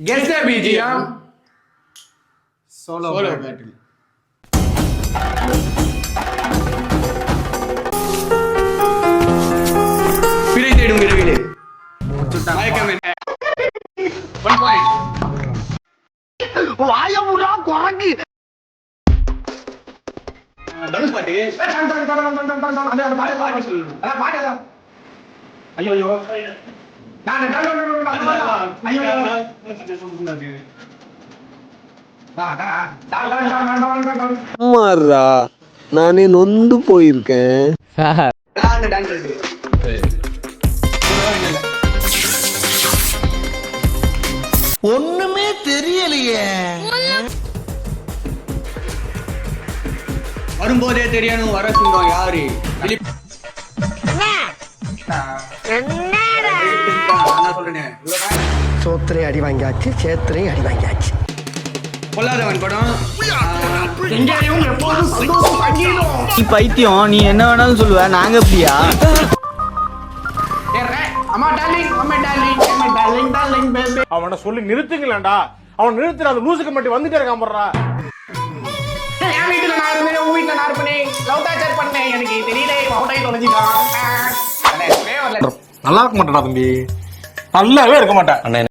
Guess the BGM. Solo battle. பிழை தேடும் இரவிலே. One point. வாயமுடா குரங்கு. தனுஷ் பாட்டு. ஐயோ ஐயோ. அம்மாறா நானே நொந்து போயிருக்கேன். ஒண்ணுமே தெரியலையே. வரும்போதே தெரியணும் வர சிங்கம் யாரு? சோத்திரை அடி வாங்கியாச்சு, சேத்திரை அடி வாங்கியாச்சு. பொல்லாதவன் படம். நீ பைத்தியம், நீ என்ன வேணாலும் சொல்லுவ, நாங்க எப்படியா? அவனை சொல்லி நிறுத்துங்களேன்டா. அவன் நிறுத்துற அந்த லூசுக்கு மட்டும் வந்துட்டே இருக்கான் போடுறா. நல்லா இருக்க மாட்டாடா தம்பி, நல்லாவே இருக்க மாட்டேன்.